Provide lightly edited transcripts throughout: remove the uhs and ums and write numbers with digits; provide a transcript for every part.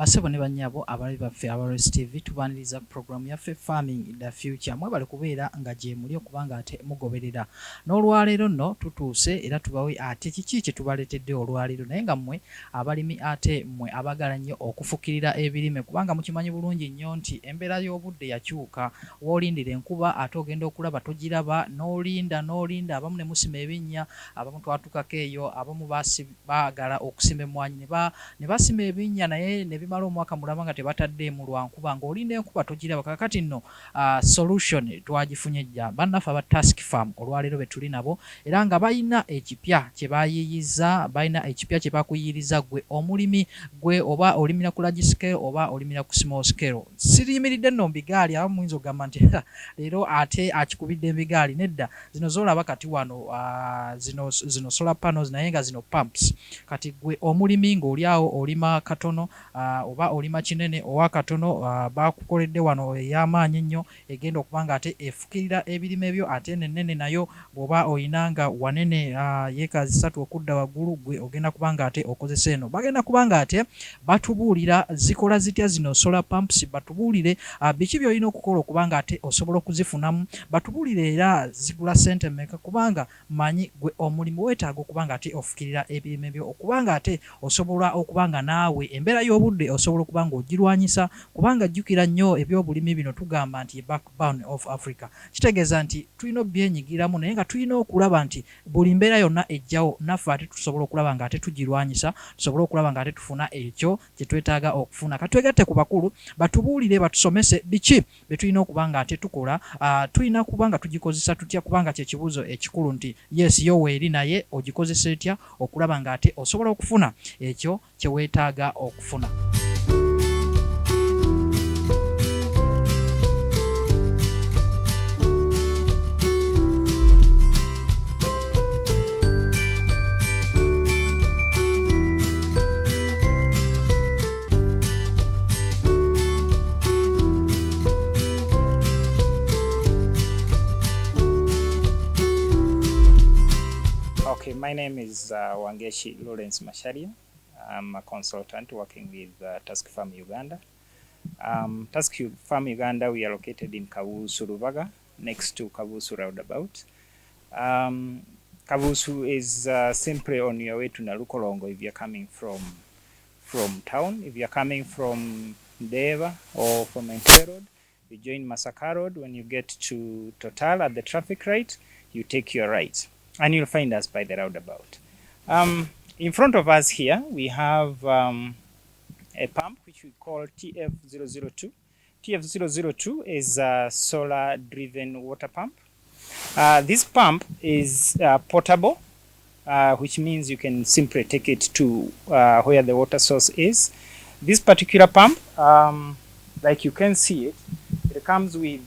Basebo ne bannyabo abali baffe Abarosi TV tubaniriza program yaffe Farming in the Future mwebale kubeera nga gye muli okubanga ate mugoberera n'olwaleero nno tutuuse era tubawe ate kiki kye tubaleetedde olwaleero naye nga mmwe abalimi ate mmwe abagala nnyo okufukirira ebirime kubanga mukimanyi bulungi nnyo nti embeera y'obudde yakyuka w'olindira enkuba ate ogenda okulaba togiraba n'olinda abamu ne musima ebinnya abamu twatukako eyo abamu baagala okusima emmwanyi ne basima ebinnya naye ne bimala omwaka mulaba nga tebatadde mu lwankuba ng'olinda enkuba togiraba kakati nno solution twagifunye jja bannaffe aba Task Farm olwaleero be tuli nabo era nga balina ekipya kye bayiyiza balina ekipya kye bakuyiriza gwe omulimi gwe oba olimira ku large scale oba olimira ku small scale siriyimiridde nno mbigaali abamu muyinza okugamba nti leero ate akikubidde embigaali nedda zino zoolaba kati wano zino solar panels naye nga zino pumps kati gwe omulimi ng'oli awo olima katono oba olima kinene owa katono bakukoledde wano ey'amaanyi ennyo egenda okuba nga ate efukirira ebirime byo ate nennene nayo bw'oba oyinanga wanene yeekaazi 3 okudda waggulu gwe ogenda kuba nga ate okozesa eno bagenda kuba nga ate batubuulira zikola zitya zino solar pumps batubuulire biki by'olina okukola okuba nga ate osobola okuzifunamu batubuulire era zigula ssente mmeka kubanga manyi gwe omulimu weetaaga okuba nga ate ofukirira ebirime byo okuba nga ate osobola okuba nga naawe embeera y'obudde osobola okuba nga ogirwanyisa kubanga jjukira nnyo ebyobulimi bino tugamba nti backbone of Africa kitegeeza nti tulina obyenyigiramu naye nga tulina okulaba nti buli mbeera yonna ejjawo naffe ate tusobola okulaba nga ate tugirwanyisa tusobola okulaba nga ate tufuna ekyo kye twetaaga okufuna katwegatte ku bakulu batubuulire batusomese biki bye tulina okuba nga ate tukola tulina kuba nga tugikozesa tutya kubanga kyekibuuzo ekikulu nti yes yo weeri naye ogikozesa etya okulaba nga ate osobola okufuna ekyo kye weetaaga okufuna. Okay, my name is Wangeshi Lawrence Masharia. I'm a consultant working with Task Farm Uganda. Task Farm Uganda, we are located in Kabusu, Rubaga, next to Kabusu roundabout. Kabusu is simply on your way to Nalukolongo if you're coming from town. If you're coming from Deva or from Entebbe Road, you join Masaka Road. When you get to Total at the traffic light, you take your right. And you'll find us by the roundabout. In front of us here, we have a pump which we call TF002. TF002 is a solar-driven water pump. This pump is portable, which means you can simply take it to where the water source is. This particular pump, like you can see it comes with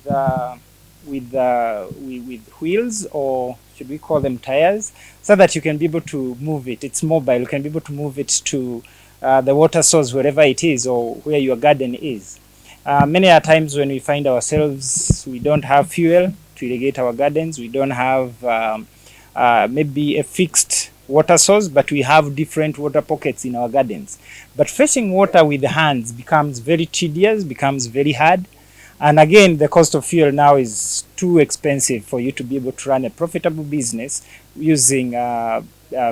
wheels, or should we call them tires, so that you can be able to move it. It's mobile. You can be able to move it to the water source wherever it is or where your garden is. Many a times when we find ourselves, we don't have fuel to irrigate our gardens. We don't have maybe a fixed water source, but we have different water pockets in our gardens. But fetching water with the hands becomes very tedious, becomes very hard. And again, the cost of fuel now is too expensive for you to be able to run a profitable business using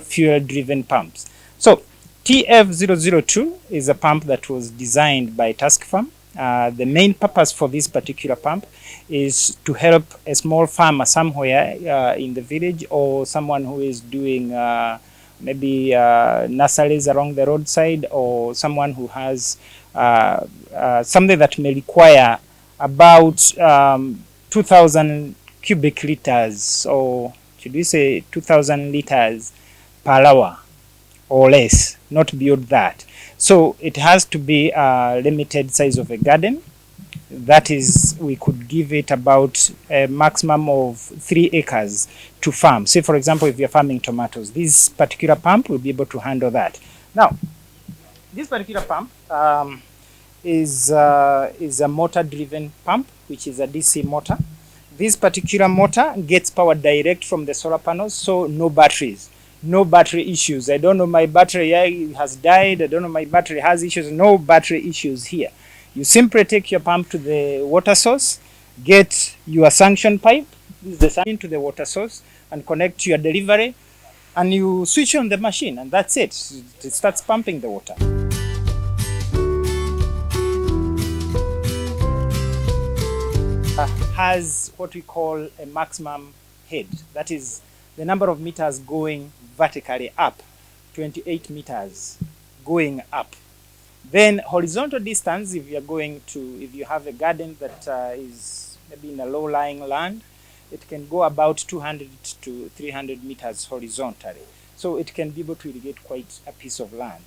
fuel-driven pumps. So TF002 is a pump that was designed by Task Farm. The main purpose for this particular pump is to help a small farmer somewhere in the village, or someone who is doing maybe nurseries along the roadside, or someone who has something that may require about 2,000 cubic liters, or should we say 2,000 liters per hour or less, not beyond that. So it has to be a limited size of a garden. That is, we could give it about a maximum of 3 acres to farm. Say, for example, if you're farming tomatoes, this particular pump will be able to handle that. Now, this particular pump is a motor-driven pump, which is a DC motor. This particular motor gets power direct from the solar panels, so no batteries. no battery issues. I don't know my battery has died. I don't know my battery has issues. No battery issues here. You simply take your pump to the water source, get your suction pipe, this is the suction to the water source, and connect to your delivery, and you switch on the machine, and that's it. It starts pumping the water. Has what we call a maximum head. That is the number of meters going vertically up, 28 meters going up. Then horizontal distance, if you have a garden that is maybe in a low-lying land, it can go about 200 to 300 meters horizontally. So it can be able to irrigate quite a piece of land.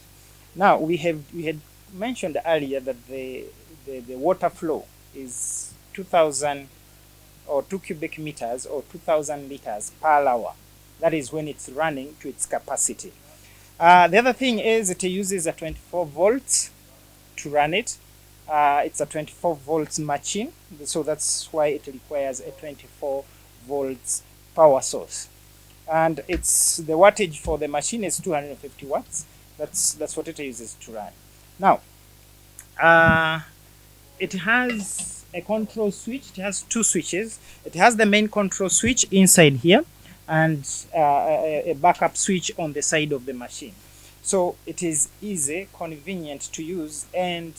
Now we had mentioned earlier that the water flow is 2,000 or 2 cubic meters or 2,000 liters per hour. That is when it's running to its capacity. The other thing is it uses a 24 volts to run it. It's a 24 volts machine, so that's why it requires a 24 volts power source. And it's the wattage for the machine is 250 watts. That's what it uses to run. Now, it has a control switch. It has two switches. It has the main control switch inside here and a backup switch on the side of the machine. So it is easy, convenient to use, and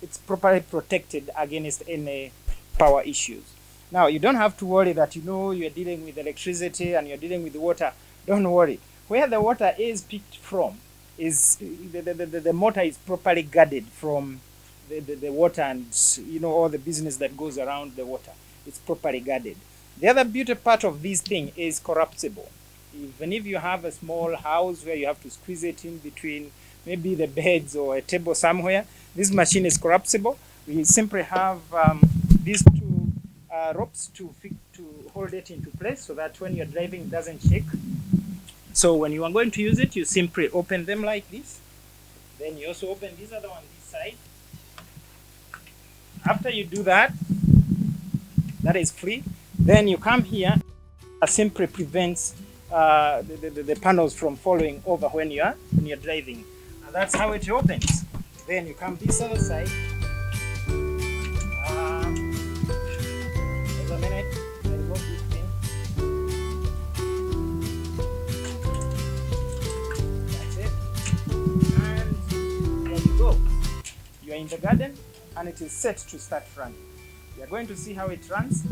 it's properly protected against any power issues. Now, you don't have to worry that you're dealing with electricity and you're dealing with water. Don't worry. Where the water is picked from is the motor is properly guarded from the water and all the business that goes around the water. It's properly guarded. The other beauty part of this thing is corruptible. Even if you have a small house where you have to squeeze it in between maybe the beds or a table somewhere, this machine is corruptible. We simply have these two ropes to hold it into place so that when you're driving it doesn't shake. So when you are going to use it, you simply open them like this. Then you also open this other one this side. After you do that, that is free. Then you come here. Simply prevents the panels from falling over when you're driving. And that's how it opens. Then you come this other side. Wait a minute. I remove this thing. That's it. And there you go. You are in the garden and it is set to start running. We are going to see how it runs.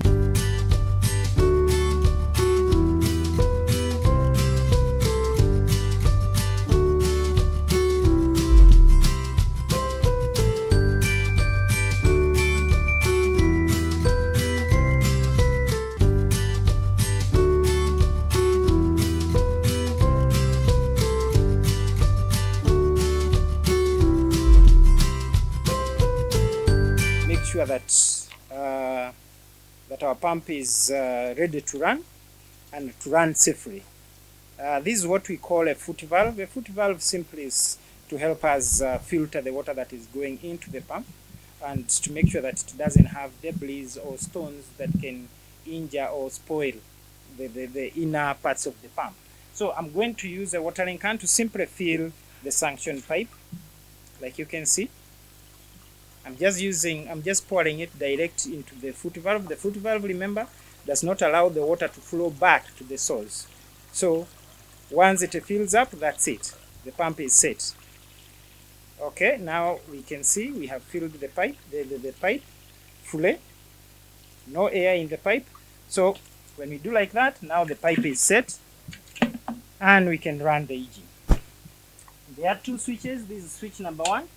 Sure that our pump is ready to run and to run safely. This is what we call a foot valve. A foot valve simply is to help us filter the water that is going into the pump and to make sure that it doesn't have debris or stones that can injure or spoil the inner parts of the pump. So I'm going to use a watering can to simply fill the suction pipe, like you can see. I'm just pouring it direct into the foot valve. The foot valve, remember, does not allow the water to flow back to the source. So once it fills up, that's it. The pump is set. Okay, now we can see we have filled the pipe, the pipe fully. No air in the pipe. So when we do like that, now the pipe is set and we can run the engine. There are two switches. This is switch number 1,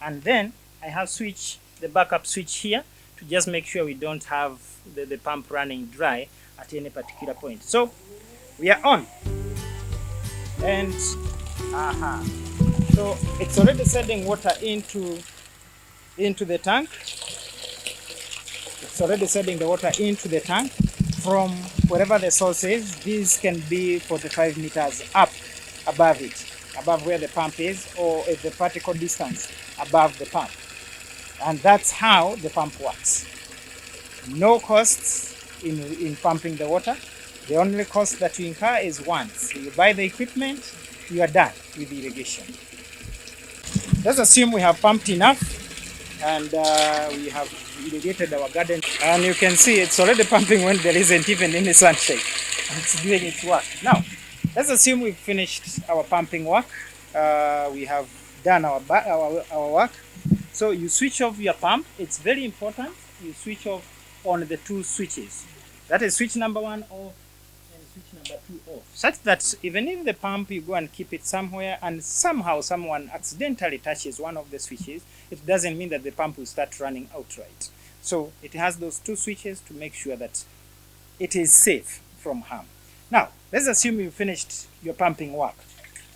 and then I have the backup switch here to just make sure we don't have the pump running dry at any particular point. So we are on, and so it's already sending water into the tank. It's already sending the water into the tank from wherever the source is. This can be 45 meters up above it, above where the pump is, or at the vertical distance above the pump. And that's how the pump works. No costs in pumping the water. The only cost that you incur is once. You buy the equipment, you are done with irrigation. Let's assume we have pumped enough and we have irrigated our garden. And you can see it's already pumping when there isn't even any sunshine. It's doing its work. Now, let's assume we've finished our pumping work. We have done our work. So you switch off your pump. It's very important. You switch off on the two switches. That is switch number 1 off and switch number 2 off. Such that even if the pump, you go and keep it somewhere and somehow someone accidentally touches one of the switches, it doesn't mean that the pump will start running outright. So it has those two switches to make sure that it is safe from harm. Now, let's assume you finished your pumping work.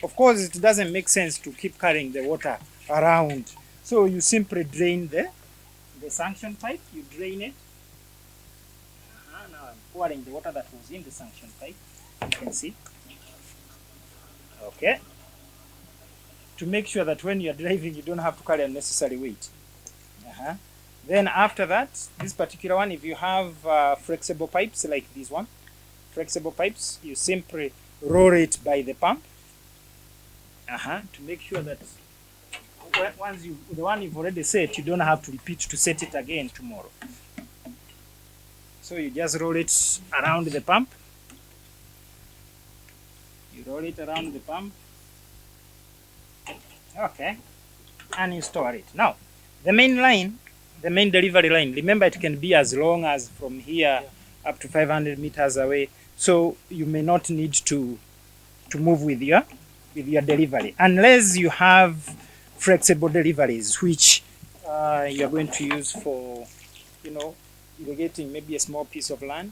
Of course, it doesn't make sense to keep carrying the water around. So you simply drain the suction pipe, you drain it. Now I'm pouring the water that was in the suction pipe, you can see. Okay. To make sure that when you're driving, you don't have to carry unnecessary weight. Then after that, this particular one, if you have flexible pipes like this one, flexible pipes, you simply roll it by the pump to make sure that once the one you've already set, you don't have to repeat to set it again tomorrow. So you just roll it around the pump. You roll it around the pump. Okay. And you store it. Now, the main line, the main delivery line, remember it can be as long as from here up to 500 meters away. So you may not need to move with your delivery unless you have flexible deliveries which you're going to use for, irrigating maybe a small piece of land.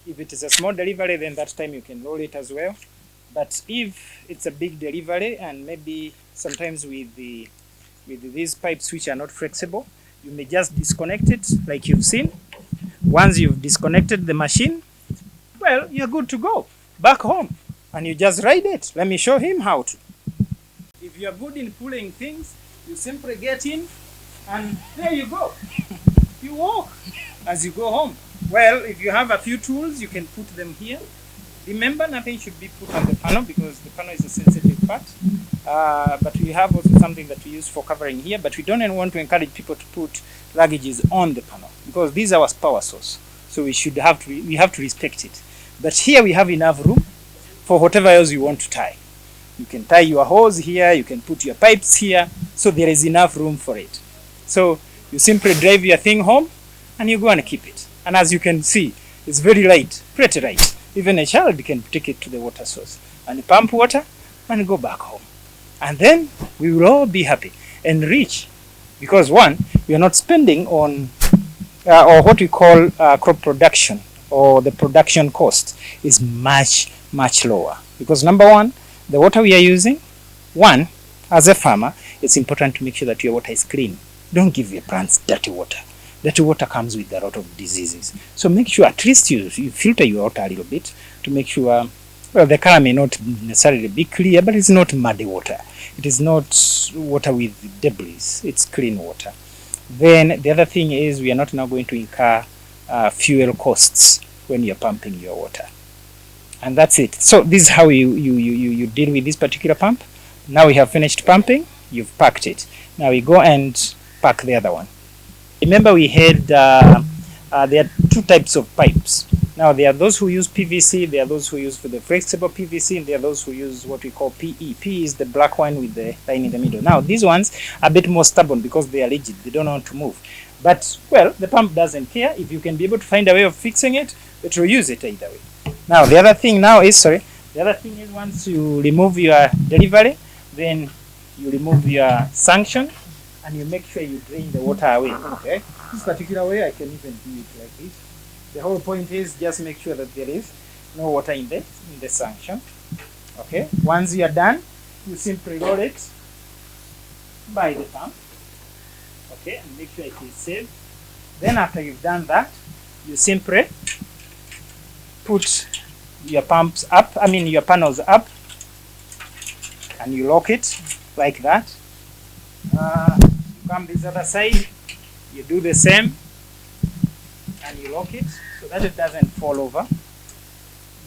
If it is a small delivery, then that time you can roll it as well. But if it's a big delivery and maybe sometimes with these pipes which are not flexible, you may just disconnect it like you've seen. Once you've disconnected the machine, well, you're good to go back home and you just ride it. Let me show him how to. If you're good in pulling things, you simply get in and there you go. You walk as you go home. Well, if you have a few tools, you can put them here. Remember, nothing should be put on the panel because the panel is a sensitive part. But we have also something that we use for covering here, but we don't want to encourage people to put luggages on the panel because this is our power source. So we have to respect it. But here we have enough room for whatever else you want to tie. You can tie your hose here, you can put your pipes here, so there is enough room for it. So you simply drive your thing home and you go and keep it. And as you can see, it's very light, pretty light. Even a child can take it to the water source and pump water and go back home. And then we will all be happy and rich because one, we are not spending on or what we call crop production, or the production cost is much, much lower. Because number one, the water we are using, one, as a farmer, it's important to make sure that your water is clean. Don't give your plants dirty water. Dirty water comes with a lot of diseases. So make sure at least you filter your water a little bit to make sure, well, the color may not necessarily be clear, but it's not muddy water. It is not water with debris. It's clean water. Then the other thing is we are not now going to incur fuel costs when you're pumping your water. And that's it. So this is how you deal with this particular pump. Now we have finished pumping. You've packed it. Now we go and pack the other one. Remember we had, there are two types of pipes. Now there are those who use PVC, there are those who use for the flexible PVC, and there are those who use what we call PE. PE is the black one with the line in the middle. Now these ones are a bit more stubborn because they are rigid, they don't want to move. But, well, the pump doesn't care. If you can be able to find a way of fixing it, it will use it either way. Now the other thing is once you remove your delivery, then you remove your suction and you make sure you drain the water away. Okay? This particular way I can even do it like this. The whole point is just make sure that there is no water in the suction. Okay? Once you are done, you simply roll it by the pump. Okay, and make sure it is safe. Then after you've done that, you simply put your pumps up, your panels up, and you lock it like that. You come this other side, you do the same, and you lock it so that it doesn't fall over.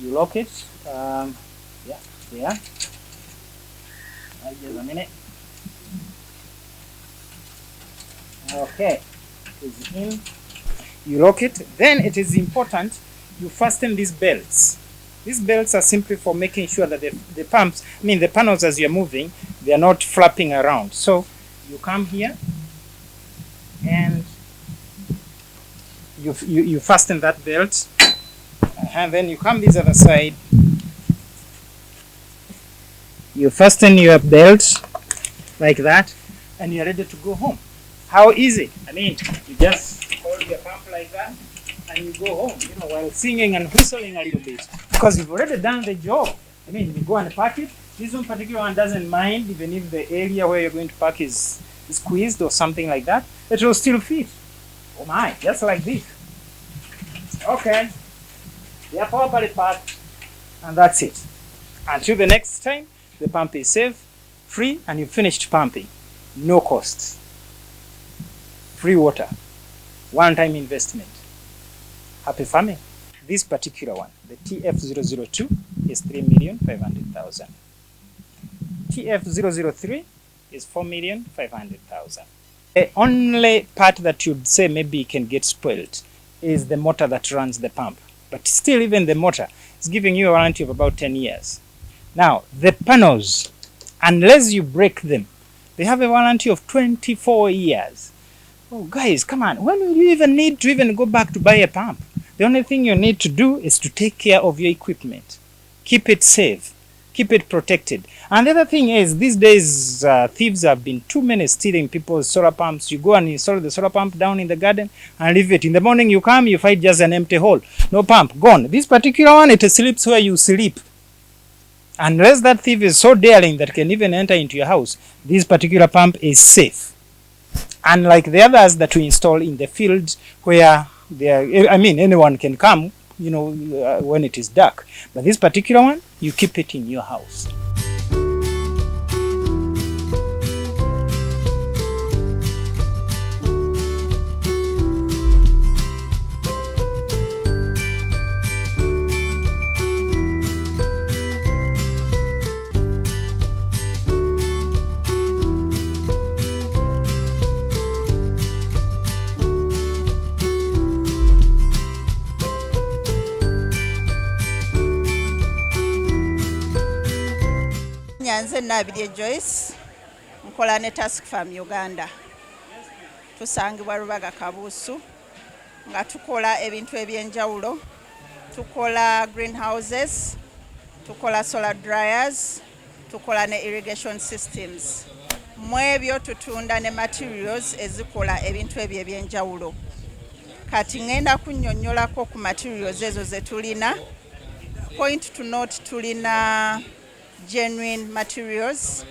You lock it. Yeah, there. Just a minute. Okay, it's in. You lock it. Then it is important you fasten these belts. These belts are simply for making sure that the pumps, the panels as you're moving, they are not flapping around. So you come here and you fasten that belt, and then you come this other side. You fasten your belt like that, and you're ready to go home. How easy? You just hold your pump like that, and you go home, while singing and whistling a little bit, because you've already done the job. You go and park it. This one particular one doesn't mind, even if the area where you're going to park is squeezed or something like that, it will still fit. Oh my, just like this. Okay, they are properly parked, and that's it. Until the next time, the pump is safe, free, and you finished pumping. No cost. Free water. One-time investment. Happy farming. This particular one, the TF002, is 3,500,000. TF003 is 4,500,000. The only part that you'd say maybe can get spoiled is the motor that runs the pump. But still, even the motor is giving you a warranty of about 10 years. Now, the panels, unless you break them, they have a warranty of 24 years. Oh, guys, come on. When will you even need to even go back to buy a pump? The only thing you need to do is to take care of your equipment. Keep it safe. Keep it protected. And the other thing is, these days, thieves have been too many stealing people's solar pumps. You go and install the solar pump down in the garden and leave it. In the morning you come, you find just an empty hole. No pump, gone. This particular one, it sleeps where you sleep. Unless that thief is so daring that can even enter into your house, this particular pump is safe. Unlike the others that we install in the field where anyone can come, when it is dark. But this particular one, you keep it in your house. Nze Nabirye Joyce nkola ne Task Farm Uganda. Tusangibwa Rubaga Kabuusu nga tukola ebintu ebyenjawulo. Tukola greenhouses, tukola solar dryers, tukola ne irrigation systems. Mwebyo tutunda ne materials ezikola ebintu ebyo ebyenjawulo. Kati ngenda kunnyonnyolako ku materials ezo ze tulina. Point to note, tulina genuine materials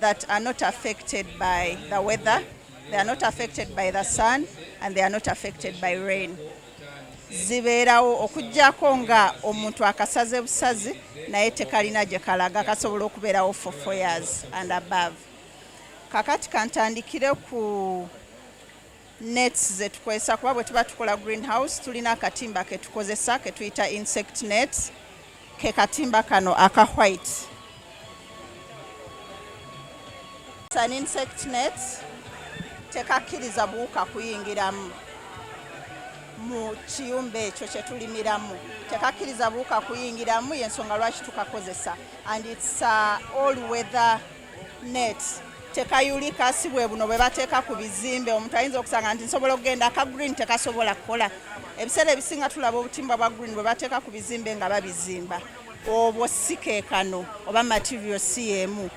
that are not affected by the weather, they are not affected by the sun, and they are not affected by rain. Zibeerawo okujjako nga omuntu akasaze busazi naye tekalina gye kalaga kasobola okubeerawo for 4 years and above. Kakati kantandikire ku nets ze tukozesa kuba bwe tuba tukola greenhouse tulina akatimba ke tukozesa ke tuyita insect nets. Ke katimba kano aka white. An insect net tekakkiriza buwuka kuyingiramu mu kiyumba ekyo kye tulimiramu. Tekakkiriza buwuka kuyingiramu, y'ensonga lwaki tukakozesa. And it's all weather net. Tekayulika si bwe buno bwe bateeka ku bizimbe. Omuntu ayinza okusanga nti nsobola okugenda aka green tekasobola kukola. Ebiseera ebisinga tulaba obutimba bwa green bwe bateeka ku bizimbe nga babizimba. Obwo si keekano oba material si emu.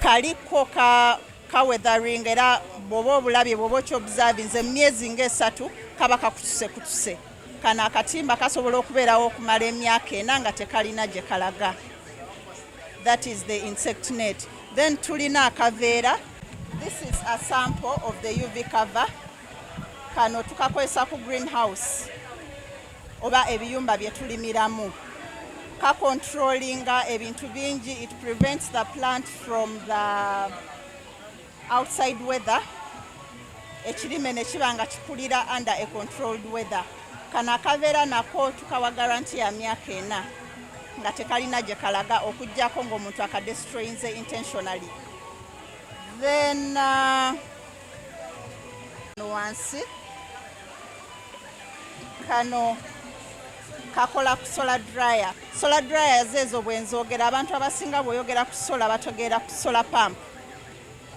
Kaliko ka weathering era bw'oba obulabye bw'oba okyobservinze emyezi ng'esatu kaba kakutuse. Kano akatimba kasobola okubeerawo okumala emyaka 4 nga tekalina gye kalaga. That is the insect net. Then tulina akaveera. This is a sample of the UV cover. Kano tukakozesa ku greenhouse oba ebiyumba bye tulimiramu. Ka controllinga ebintu bingi. It prevents the plant from the outside weather. Ekirime ne kiba nga kikulira under a controlled weather. Kano akaveera nako tukawa guarantee ya myaka 4. nga tekalina gye kalaga okuggyako ng'omuntu akadestroyinze intentionally. Then wansi kano kakola ku solar dryer. Solar dryer zeezo bwenzogera abantu abasinga bw'oyogera ku solar bategeera ku solar pump.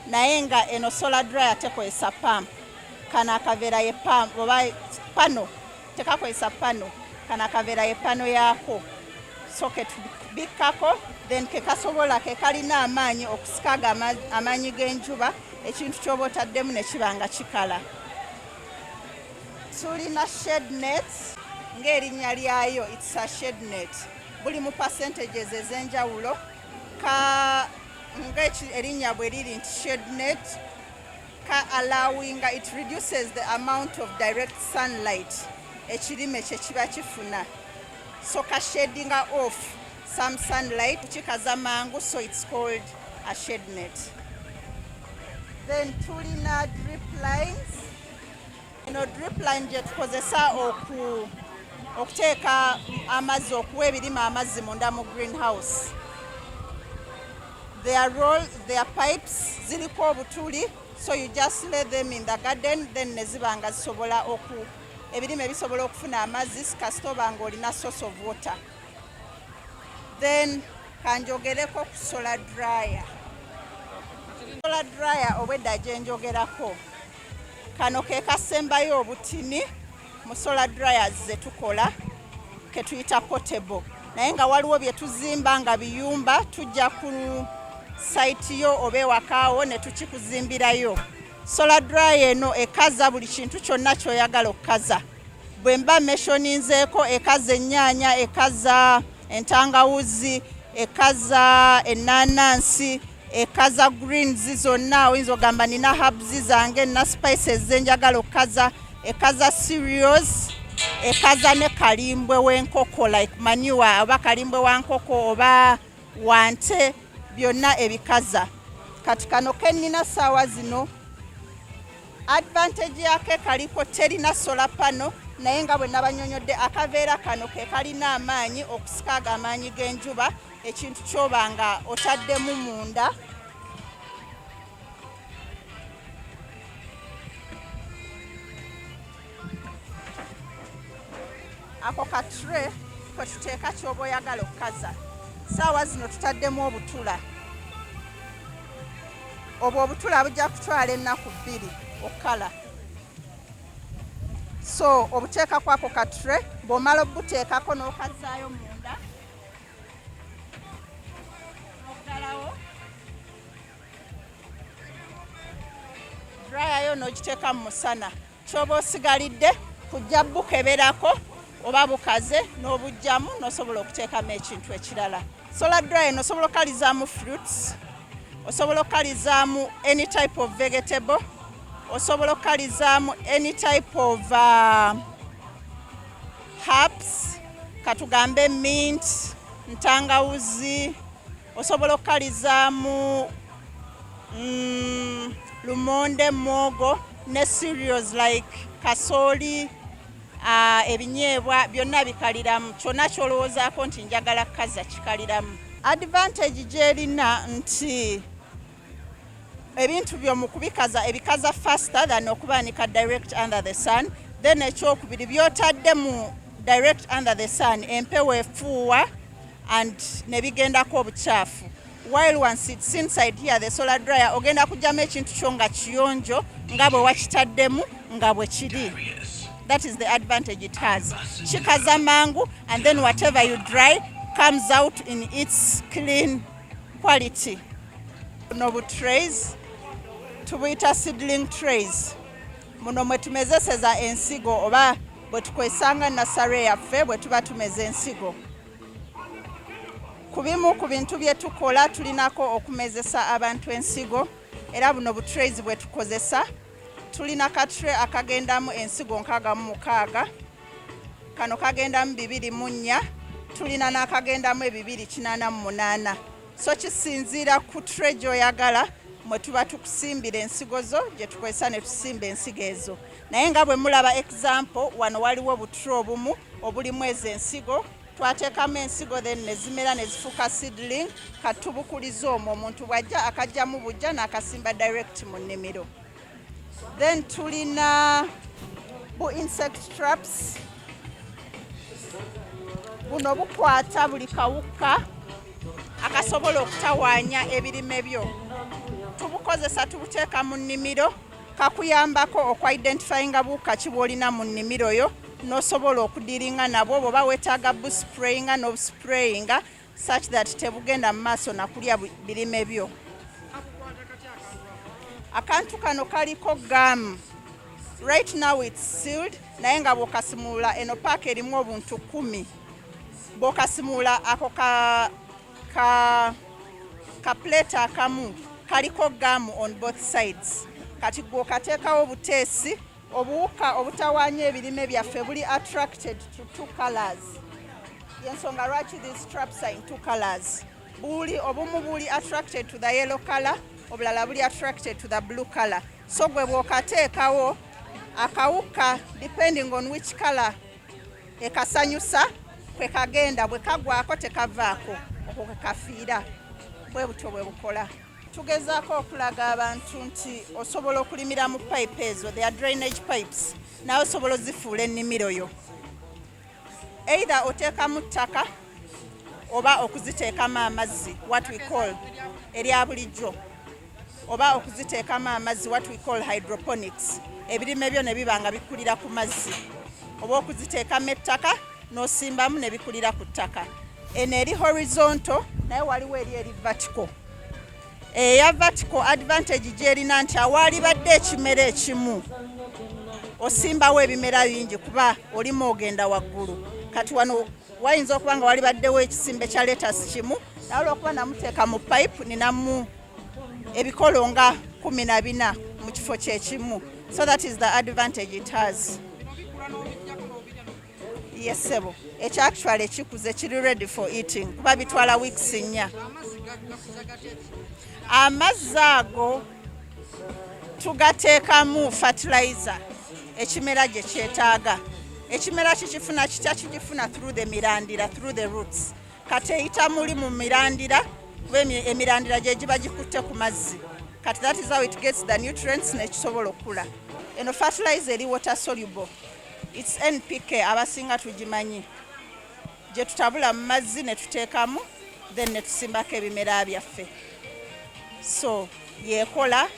Naye nga eno solar dryer tekozesa pump. Kana akaveera ye pump oba pano tekakozesa pano. Kana akaveera ye pano yaako. Socket bikkako then kekasobola kekalina amaanyi okusikaga amaanyi g'enjuba ekintu ky'oba otaddemu ne kiba nga kikala. Tulina shade net ng'erinnya lyayo it's a shade net. Buli mu percentages ez'enjawulo erinnya bwe liri nti shade net ka allowing it reduces the amount of direct sunlight ekirime kye kiba kifuna. So ka shading off some sunlight kikaza mangu, so it's called a shade net. Then tulina drip lines. Drip line gye tukozesa okuteeka amazzi okuwa ebirime amazzi munda mu greenhouse. Their pipes ziriko obutuli, so you just lay them in the garden then ne ziba nga zisobola ebirime bisobola okufuna amazzi kasitoba ng'olina source of water. Then kanjogereko ku solar dryer. Solar dryer obwedda gye njogerako kano ke kasembayo obutini mu solar dryers ze tukola ke tuyita portable. Naye nga waliwo bye tuzimba nga biyumba tujja ku site yo oba ewakaawo ne tukikuzimbirayo. Solar dryer eno ekaza buli kintu kyonna ky'oyagala okukaza. Bwe mba meshoninzeeko ekaza ennyaanya, ekaza entangawuzi, ekaza ennaanansi, ekaza greens zonna. Oyinza ogamba nina herbs zange na spices zenjagala okukaza, ekaza cereals, ekaza ne kalimbwe w'enkoko like manure oba kalimbwe wa nkoko oba wante, byonna ebikaza. Kati kano kennina saawa zino advantage yake kaliko terina solar panel, naye nga bwe nabanyonyodde akaveera kano ke kalina amaanyi okusikaga amaanyi g'enjuba ekintu ky'oba nga otaddemu munda. Ako ka tray kwe tuteeka ky'oba oyagala okukaza. Saawa zino tutaddemu obutula. Obwo obutula bujja kutwala ennaku 2 okukala. So obuteeka kwako ka tray, bw'omala obuteekako n'okazaayo munda n'oggalawo. Dryer yo n'ogiteeka mu musana. Ky'oba osigalidde kujja bukeberako oba bukaze n'obujjamu n'osobola okuteekamu ekintu ekirala. Solar dryer eno osobola okukalizaamu fruits, osobola okukalizaamu any type of vegetable, osobola okukalizaamu any type of herbs, katugambe mint, ntangawuzi, osobola okukalizaamu lumonde, mogo ne cereals like kasooli, ebinyeebwa byonna bikaliramu. Kyonna ky'olowoozaako nti njagala kukaza kikaliramu. Advantage gy'erina nti ebintu by'omu kubikaza ebikaza faster than okubaanika direct under the sun. Then ekyokubiri by'otadde mu direct under the sun empewo efuuwa and ne bigendako obukyafu. While once it's inside here the solar dryer ogenda kujjamu ekintu kyo nga kiyonjo nga bwe wakitaddemu nga bwe kiri. That is the advantage it has. Chikaza mangu and then whatever you dry comes out in its clean quality. Nobu trays, tubuyita seedling trays. Muno mwe tumezeseza ensigo oba bwe tukwesanga nasare yaffe bwe tuba tumeze ensigo. Kubimu ku bintu bye tukola tulinako okumezesa abantu ensigo era buno bu trays bwe tukozesa. Tulina ka tray akagendamu ensigo 66, kano kagendamu 204, tulina n'akagendamu 288. So kisinziira ku tray gy'oyagala mwe tuba tukusimbira ensigo zo gye tukozesa ne tusimba ensigo ezo. Naye nga bwe mulaba example wano waliwo butray obumu obulimu ezo ensigo twateekamu ensigo then ne zimera ne zifuuka seedling kati tubukuliza omwo omuntu bw'ajja akajjamu bujja n'akasimba direct mu nnimiro. Then tulina bu insect traps. Buno bukwata buli kawuka akasobola okutawaanya ebirime byo. Tubukozesa tubuteeka mu nnimiro, kakuyambako okwidentifyinga buwuka ki bw'olina mu nnimiro yo n'osobola okudiringa nabwo bw'oba weetaaga busprayinga n'obusprayinga such that tebugenda mu maaso nakulya birime byo. Akantu kano kaliko gum. Right now it's sealed naye nga bw'okasimulula eno paaka erimu obuntu 10. Bw'okasimulula ako ka plate akamu kaliko gum on both sides. Kati bw'okateekawo buteesi obuwuka obutawaanya ebirime byaffe buli attracted to 2 colors. Yensonga lwaki these traps are in 2 colors. Obumu buli attracted to the yellow color, obulala buli attracted to the blue color. So gwe bw'okateekawo akawuka depending on which color ekasanyusa kwe kagenda, bwe kagwako tekavaako okwo kwe kafiira. Bwe butyo bwe bukola. Tugezaako okulaga abantu nti osobola okulimira mu pipe ezo, they are drainage pipes, nawe osobola ozifuula ennimiro yo. Either oteekamu ttaka oba okuziteekamu amazzi, what we call erya bulijjo, oba okuziteekamu amazzi, what we call hydroponics. Ebirime byo ne biba nga bikulira ku mazzi, oba okuziteekamu ettaka n'osimbamu ne bikulira ku ttaka. Eno eri horizontal naye waliwo eri vertical. Eya vertical advantage gyerina nti awalibadde ekimera ekimu osimbawo ebimera bingi kuba olimu ogenda waggulu. Kati wano wayinza okuba nga walibaddewo ekisimbe kya lettuce kimu naye olw'okuba namuteeka mu pipe ninamu ebikolo nga 14 mu kifo kyekimu. So that is the advantage it has. Yes, sebo. It's actually ekikuze kiri ready for eating kuba bitwala weeks 4. Amazzi ago tugateekamu fertilizer ekimera gye kyetaaga. Ekimera kikifuna kitya kigifuna through the mirandira, through the roots. Kati eyita muli mu mirandira kuba emirandira gye giba gikutte ku mazzi. Kati that is how it gets the nutrients nekisobola okula. Eno fertilizer eri water soluble. It's NPK abasinga tugimanyi. Gye tutabula mu mazzi ne tuteekamu then ne tusimbako ebimera byaffe. So yekola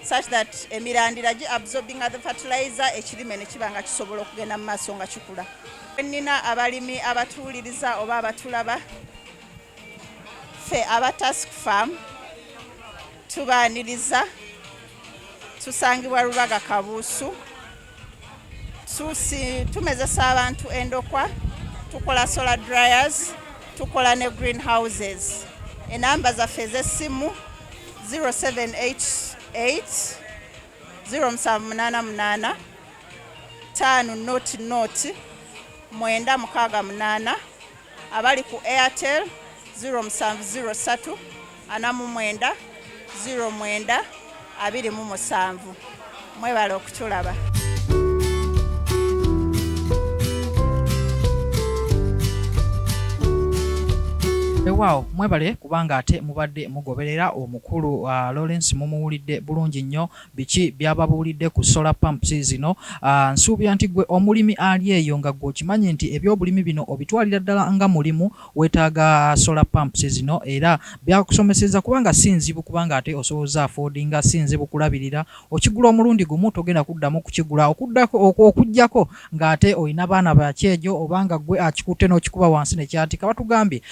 such that emirandira gi absorbing the fertilizer ekirime ne kiba nga kisobola okugenda mu maaso nga kikula. Nina abalimi abatuuliriza oba abatulaba ffe aba Task Farm tubaaniriza, tusangibwa Rubaga Kabuusu, tumezesa abantu endokwa, tukola solar dryers, tukola ne greenhouses. Enamba zaffe ez'essimu 0788 0788 5 968 abali ku Airtel 0703 49 09 27. Mwebale okutulaba. Wow, mwebale kubanga ate mubadde mugoberera omukulu Lawrence mumuwulidde bulungi nnyo biki byababuulidde ku solar pumps zino. Nsuubira nti gwe omulimi ali eyo nga gwe okimanyi nti ebyobulimi bino obitwalira ddala nga mulimu weetaaga solar pumps zino, era byakusomeseza kubanga si nzibu kubanga ate osobola affordinga, si nzibu kulabirira. Okigula omulundi gumu togenda kuddamu kukigula okujjako ng'ate olina baana bakyejo obanga gwe akikutte n'okikuba wansi ne kyatika. Batugambye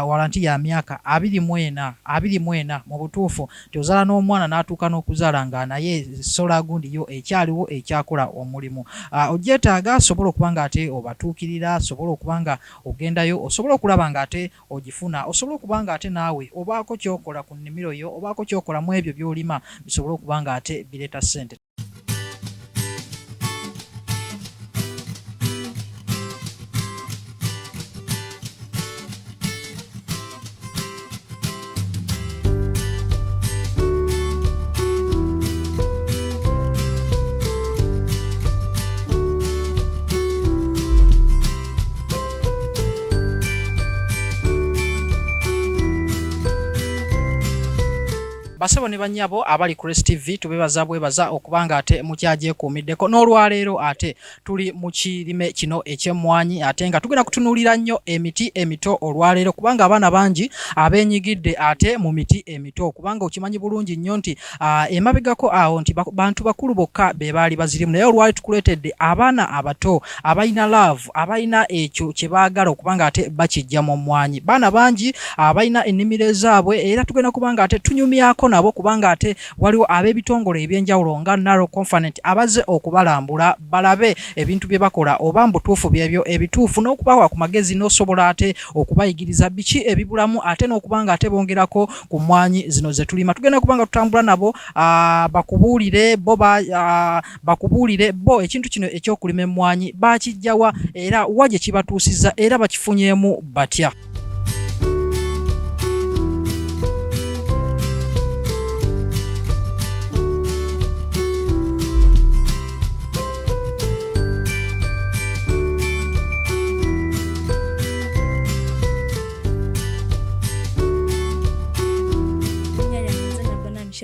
walanti ya myaka 24 mu butuufu tozala n'omwana n'atuuka n'okuzaala nga naye sola gundi yo ekyaliwo ekyakola omulimu. Ogyetaaga sobola okuba nga ate obatuukirira, sobola okuba nga ogendayo, osobola okulaba nga ate ogifuna, osobola okuba nga ate naawe obaako kyokola ku nnimiro yo, obaako kyokola mu ebyo by'olima bisobola okuba nga ate bireeta ssente. basebo ne banyabo abali ku Rest TV tubebaza bwebaza okubanga ate mukyagyekuumiddeko n'olwaleero ate tuli mu kirime kino eky'emmwanyi ate nga tugenda kutunuulira nnyo emiti emito olwaleero kubanga abaana bangi abeenyigidde ate mu miti emito kubanga okimanyi bulungi nnyo nti emabegako awo nti bantu bakulu bokka be baali bazirimu naye olwaleero tukuleetedde abaana abato abalina love abalina ekyo kye baagala okubanga ate bakijja mu mmwanyi baana bangi abalina ennimiro ezaabwe era tugenda kubanga ate tunyumyako nabo kubanga ate waliwo ab'ebitongole ebyenjawulo nga Narrow Conference abaze okubalambula balabe ebintu bye bakola oba mbutuufu byebyo ebituufu n'okubawa ku magezi n'osobola ate okubayigiriza biki ebibulamu ate n'okubanga ate bongerako ku mmwanyi zino ze tulima tugenda kubanga tutambula nabo bakubuulire bo ekintu kino ekyokulima emmwanyi bakijjawa era wa gye kibatuusizza era bakifunyemu batya.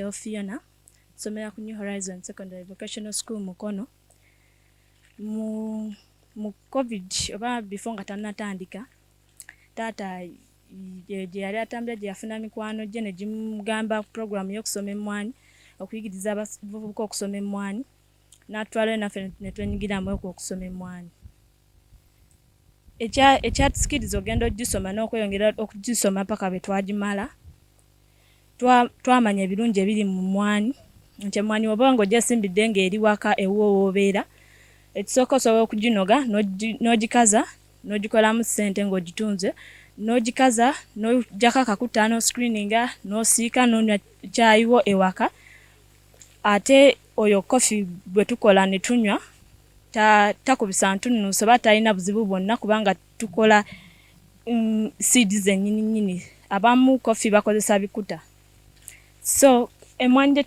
Fiona somera ku New Horizon Secondary Vocational School Mukono mu COVID oba before nga tannatandika taata gye yali atambula gye yafuna mikwano gye ne gimugamba program y'okusoma emmwanyi okuyigiriza abavubuka okusoma emmwanyi n'atwalayo naffe ne twenyigiramu okusoma emmwanyi ekyatusikiriza ogenda ogisoma n'okweyongera okugisoma paka bwe twagimala twamanya ebirungi ebiri mu mmwanyi nti emmwanyi oba ng'ogyesimbidde ng'eri waka ewoowobeera ekisooka osobola okuginoga n'ogikaza n'ogikolamu ssente ng'ogitunze n'ogikaza n'oggyako akakuta n'oscreeninga n'osiika n'onywa kyayiwo ewaka ate oyo kofi bwe tukola ne tunywa takubisa ntunuusa oba talina buzibu bwonna kubanga tukola seeds ennyini abamu kofi bakozesa bikuta so emmwanyi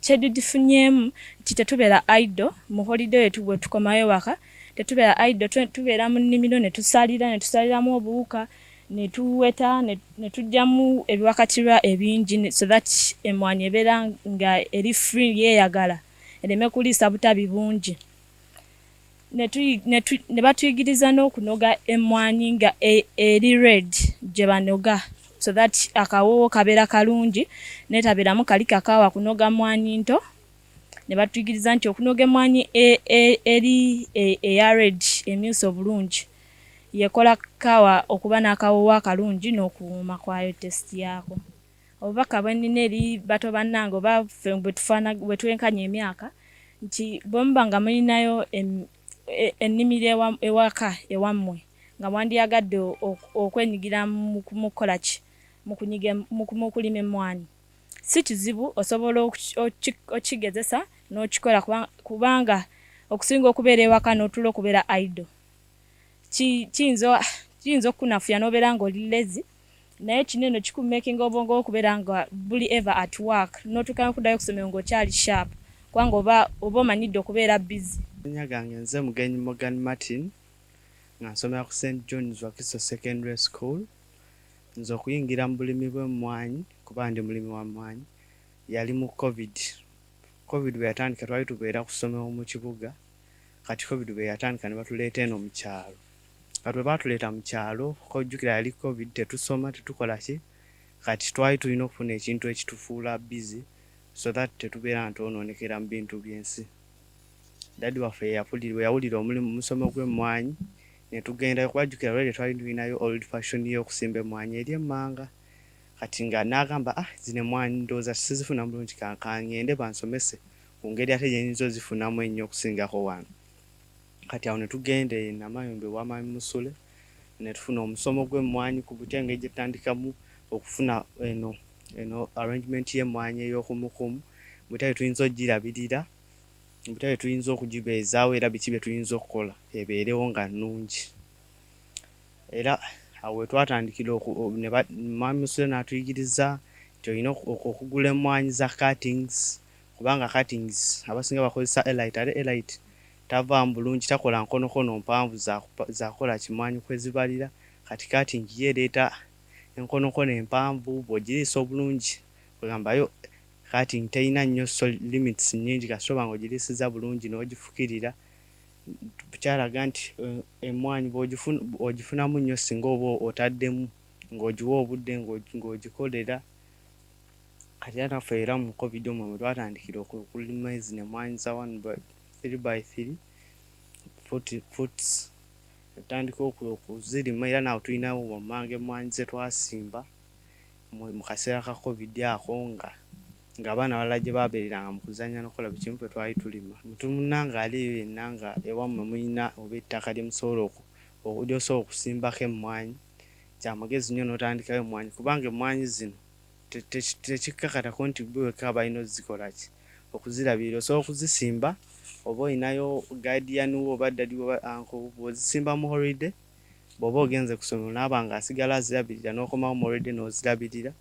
kyetugifunyemu nti tetubeera idle mu holiday yetu bwe tukomayo waka tetubeera idle tubeera mu nnimiro ne tusaliramu obuwuka ne tuweta ne tujjamu ebiwakatirwa ebingi so that emmwanyi ebeera nga eri free yeeyagala ereme kuliisa butabi bungi ne batuyigiriza n'okunoga emmwanyi nga eri red gye banoga so that akawoowo kabeera kalungi netabeeramu kali kakaawa kunoga mmwanyi nto ne batuyigiriza nti okunoga emmwanyi eri eya red emyusa obulungi yekola kaawa okuba n'akawoowo akalungi n'okuwuuma kwayo test yaako obubaka bwe nnina eri bato bannange oba ffe bwe twenkanya emyaka nti bwe muba nga mulinayo ennimiro ewaka ewammwe nga mwandiyagadde okwenyigira mu kukola ki mu kulima emmwanyi si kizibu osobola okigezesa n'okikola kubanga okusinga okubeera ewaka n'otulo okubeera idle kiyinza okunafuya n'obeera ng'oli lazy naye kinene kikumakinga obwongo okubeera nga buli ever at work n'otuuka n'okuddayo okusomero ng'okyali sharp kubanga oba omanyidde okubeera busy. Amannya gange nze Mugenyi Morgan Martin nga nsomera ku St. John's Wakiso Secondary School. Nze okuyingira mu bulimi bw'emmwanyi kuba ndi mulimi wa mmwanyi yali mu COVID bwe yatandika twali tubeera ku ssomero mu kibuga kati COVID bwe yatandika ne batuleeta eno mu kyalo kati bwe baatuleeta mu kyalo kojjukira yali COVID tetusoma tetukola ki kati twali tulina okufuna ekintu ekitufuula busy so that tetubeera ntoonoonekera mu bintu by'ensi. Daddy waffe yawulira omulimu musomo gw'emmwanyi ne tugenda okwajjukira lwali twali tulinayo old fashion y'okusimba emmwanyi eri emmanga kati nga n'agamba zino emmwanyi ndowooza sizifuna bulungi kankangende bansomese ku ngeri ate gye nnyinza ozifunamu ennyo okusingako wano. Kati awo ne tugenda e Namayombe w'Amami Musule ne tufuna omusomo gw'emmwanyi ku butya engeri gye tutandikamu okufuna eno arrangement y'emmwanyi ey'okumukumu butya tuyinza ogirabirira butya tuyinza okugibeezaawo era biki bye tuyinza okukola ebeerewo nga nnungi. Era awo we twatandikira Mami Musule n'atuyigiriza nti olina okugula emmwanyi za cuttings kubanga cuttings abasinga bakozesa elite ate elite tavaamu bulungi takola nkonokono mpanvu zakola kimwanyi kwezibalira kati cutting yeereeta enkonokono empanvu bw'ogiriisa obulungi kugambayo kati teyina nnyo limits nnyingi kasoba ng'ogirisiza bulungi n'ogifukirira kyalaga nti emmwanyi ogifunamu nnyo singa oba otaddemu ng'ogiwa obudde ng'ogikolera kati naffe era mu covid omwo mwe twatandikira okulima zino emmwanyi za 3x3 foots tutandika okuzirima era naawe tulinawo wammanga emmwanyi ze twasimba mu kaseera ka covid ako nga abaana balala gye baabeereranga mu kuzannya n'okola buli kimu twali tulima mutumunanga aliyo yenna nga ewammwe mulina oba ettaka lye musobola lyosobola okusimbako emmwanyi kyamagezi nnyo n'otandikayo emmwanyi kubanga emmwanyi zino tekikkakatako nti bweweka balina ozikola ki okuzirabirira osobola okuzisimba oba olinayo guardian wo oba daddy wo uncle bw'ozisimba mu holiday bw'oba ogenze ku ssomero naaba nga asigala azirabirira n'okomawo mu holiday n'ozirabirira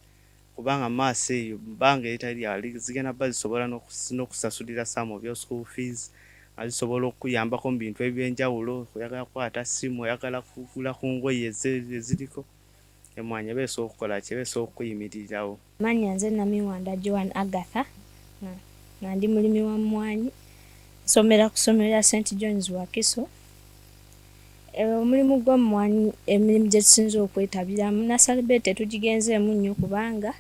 kubanga maaso eyo bbanga eritali zigenda bba zisobola n'okusasulira some of your school fees zisobola okuyambako mu bintu eby'enjawulo oyagala kukwata ssimu oyagala kugula ku ngoye eziriko emmwanyi eba esobola okukola ki eba esobola okuyimirirawo. Amannya nze Namiwanda Joan Agatha nga ndi mulimi wa mmwanyi nsomera ku ssomero lya St. John's Wakiso. Omulimu gw'emmwanyi emirimu gye tusinza okwetabiramu nursery bed tetugigenzeemu nnyo kubanga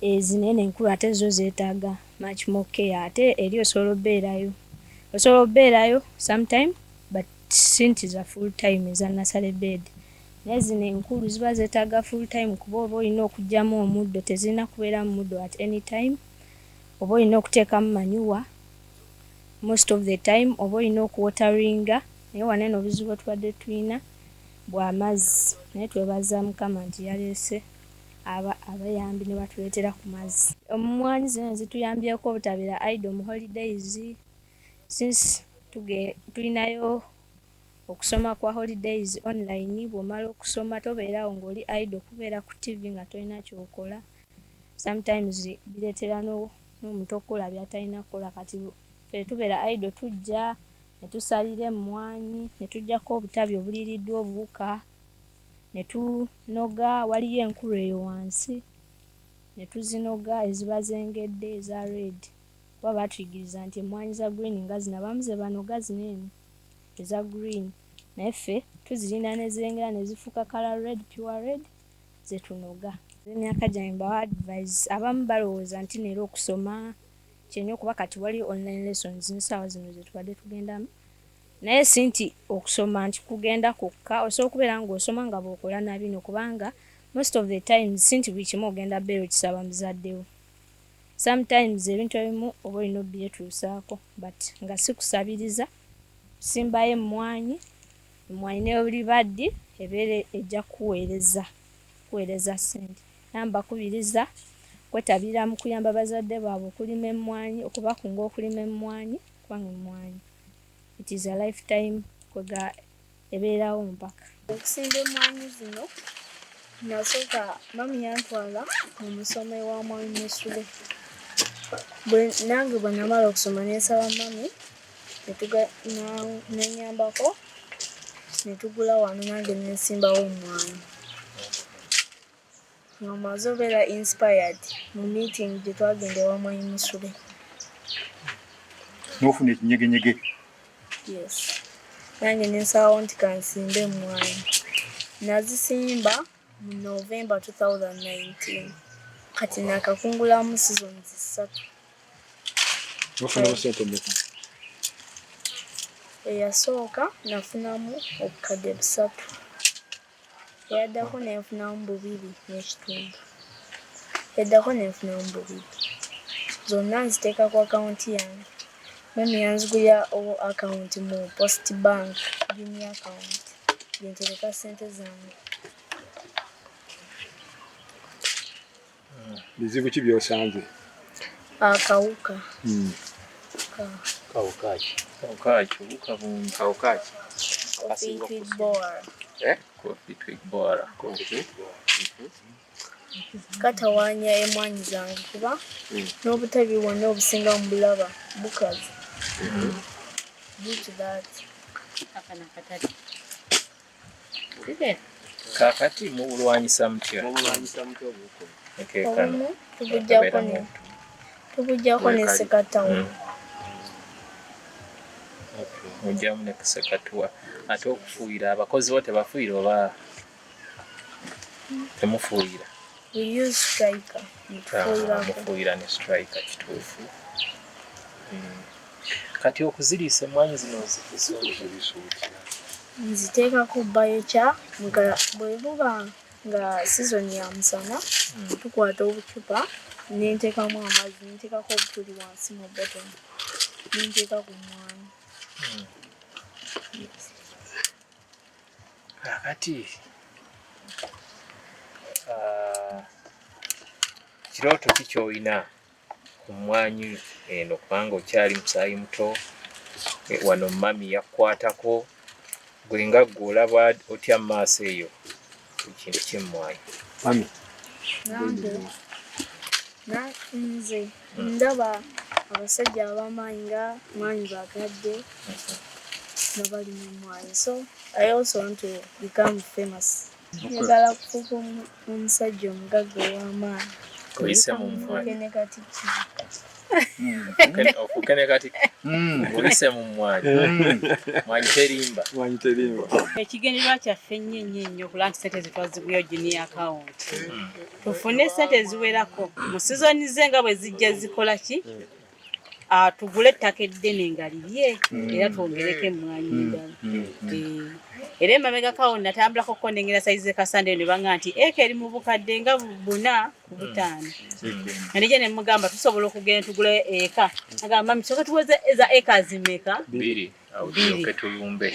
ezinene enkulu ate zo zeetaaga much more care ate eri osobola obbeerayo sometime but sinti za full time eza nursery bed naye zino enkulu ziba zeetaaga full time kuba oba olina okuggyamu omuddo tezirina kubeera mu muddo at any time oba olina okuteekamu manyuwa most of the time oba olina okuwateringa naye wanene obuzibu bwetubadde tulina bw'amazzi naye twebaza Mukama nti yaleese abayambi ne batuleetera ku mazzi. Emmwanyi zino zituyambyeko obutabeera idle mu holidays since tulinayo okusoma kwa holidays online bw'omala okusoma tobeerawo ng'oli idle kubeera ku TV nga tolina kyokola sometimes bireetera n'omuntu okukola by'atalina kukola kati tubeera idle tujja ne tusalira emmwanyi ne tuggyako obutabi obuliiriddwa obuwuka ne tunoga waliyo enkulu eyo wansi ne tuzinoga eziba zengedde eza red kuba batuyigiriza nti emmwanyi za green nga zino abamu ze banoga zinene eza green naye ffe tuzirinda ne zengera ne zifuuka kala red pure red ze tunoga. Emyaka gyange mbawa advice abamu balowooza nti neera okusoma kyenyo kuba kati waliyo online lessons nsaawa zino ze tubadde tugendamu naye si nti okusoma nti kugenda kwokka osobola okubeera ng'osoma nga bw'okola na bino kubanga most of the time si nti buli kimu ogenda beera okisaba muzaddewo sometimes ebintu ebimu oba olina obyetuusaako but nga si kusabiriza kusimbayo emmwanyi n'ebulibaddi ebeere ejja kuweereza ssente namba kubiriza kwetabira mu kuyamba bazadde baabwe okulima emmwanyi okubakunga okulima emmwanyi kubanga emmwanyi it is a lifetime kwega ebeerawo mpaka. Okusimba emmwanyi zino nasooka mami yantwala mu musomo ewa Mwanyi Mesule nange bwe namala okusoma nensaba mami nenyambako netugula wano nange nensimbawo emmwanyi nga maze obeera inspired mu meeting gye twagenda ewa Mwanyi Mesule. N'ofuna ekinyegenyege? Yes. Nange nensabawo nti kansimbe emmwanyi. Nazisimba mu November 2019. Kati nakakungulamu seasons 3. N'ofunamu ssente mmeka? Eyasooka nafunamu obukadde 3. Eyaddako nenfunamu 2.5. Eyaddako nenfunamu 2. Zonna nziteeka ku akawunti yange. Mami yanzigulira akawunti mu Post Bank junior account gyentereka ssente zange. Bizibu ki by'osanze? Akawuka. Kawuka ki? Kawuka ki? Coffee twig borer. Coffee twig borer. Katawaanya emmwanyi zange kuba n'obutabi bwonna obusinga mu bulaba bukaze. Due to that. Kakati mubulwanyisa mutya? Mubulwanyisa mutya obuko? Ekekano. Tubuggyako ne Tugujjako ne sekatawa. Ojjamu ne kusekatuwa. Ate okufuuyira abakozi bo tebafuuyira oba temufuuyira? We use striker. Mufuuyira ne striker kituufu. Kati okuziriisa emmwanyi zino oziriisa nziteekako biochar nga bwe buba nga season ya musana tukwata obucupa nenteekamu amazzi nenteekako obutuli wansi mu bottom nenteeka ku mmwanyi. Kakati kirooto ki ky'olina ku mmwanyi eno kubanga okyali musaayi muto wano mami yakkwatako gwe nga ggwe olaba otya mu maaso eyo ku kintu ky'emmwanyi? Mami. Nze ndaba abasajja ab'amaanyi nga mmwanyi bagadde nga bali mu mmwanyi. So I also want to become famous. Njagala kufuuka omusajja omugagga ow'amaanyi. Oyise mu mmwanyi. Ofuuke ne kati. Oyise mu mmwanyi. Mmwanyi terimba. Ekigendererwa kyaffe ennyo okulaba nti ssente zetwazigulira junior account. Tufune ssente eziwerako. Mu sizoni ze nga bwe zijja zikola ki? Tugule ettaka eddene nga lirye era twongereko emmwanyi endala. Era emabegako natambulako ko ndengera sayizi Kasande ne banga nti eka eri mu bukadde nga 4 ku 5. Nanije ne mugamba tusobola okugenda tugule eka. Agamba misoka tuweze eza eka zimeka 2 au ke tulumbe.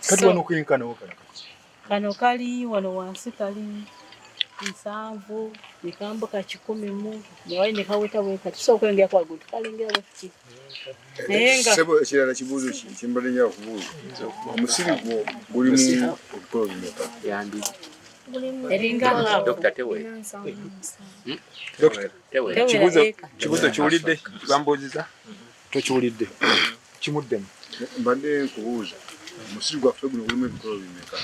Kati wano kuyinkana okala. Kano kali wano wansi kali 7 nikambuka 10 mu naye ne kaweta weka tusobola kwengera kwa gutu kalengera bafiki. Sebo ekirala kibuuzo kimbadde njala kubuuza. Omusiri gwo guli mu okukolo bimeka. Yandi. Eringa Dr. Tewe. Dr. Tewe. Kibuuzo kiwulidde bambuuziza? Tokiwulidde. Kimuddemu. Mbadde nkubuuza. Omusiri gwaffe guno gulimu ebikolo bimeka.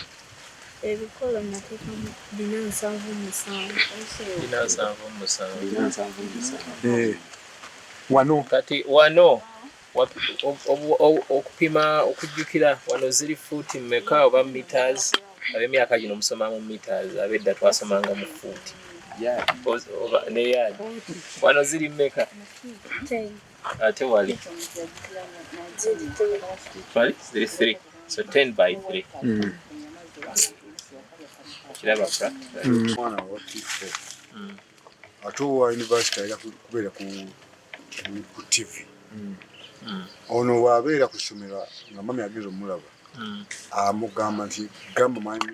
Ebikolo nateekamu 477. Wano. Kati wano okupima okujjukira wano ziri fuuti mmeka oba meters ab'emyaka gino musoma mu meters ab'edda twasomanga mu fuuti ne yadi wano ziri mmeka ate wali ziri 3 so 10 by 3 kiraba practice Mwana wa TV. Ate wa university ayina kubeera ku TV. Ono bw'abeera ku ssomero nga mami agenza omulaba amugamba nti gamba mwanyi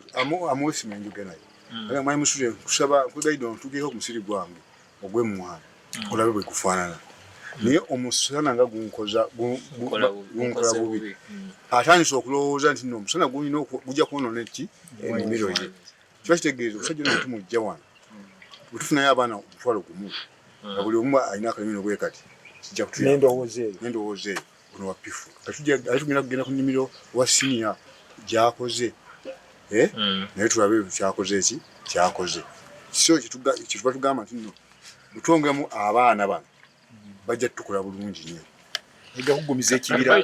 amuwesima enjuge naye aga mwanyi musule kusaba kugaida ontugeeko ku musiri gwange ogw'emmwanyi olabe bwe kufaanana naye omusana nga gunkola bubi atandise okulowooza nti omusana gujja kwonoona ki ennimiro ye kiba kitegeeza omusajja ono tumujja wano bwe tufunayo abaana omutwalo gumu nga buli omu alina akalimiro bwe kati n'endowooza eyo ono wa pifu tugenda kugenda ku nnimiro wa siniya gy'akoze naye tulabe kyakoze kyakoze so kituba tugamba nti nno butwongeramu abaana bano bajja tukola bulungi nnyo ejja kugumiza ekibira.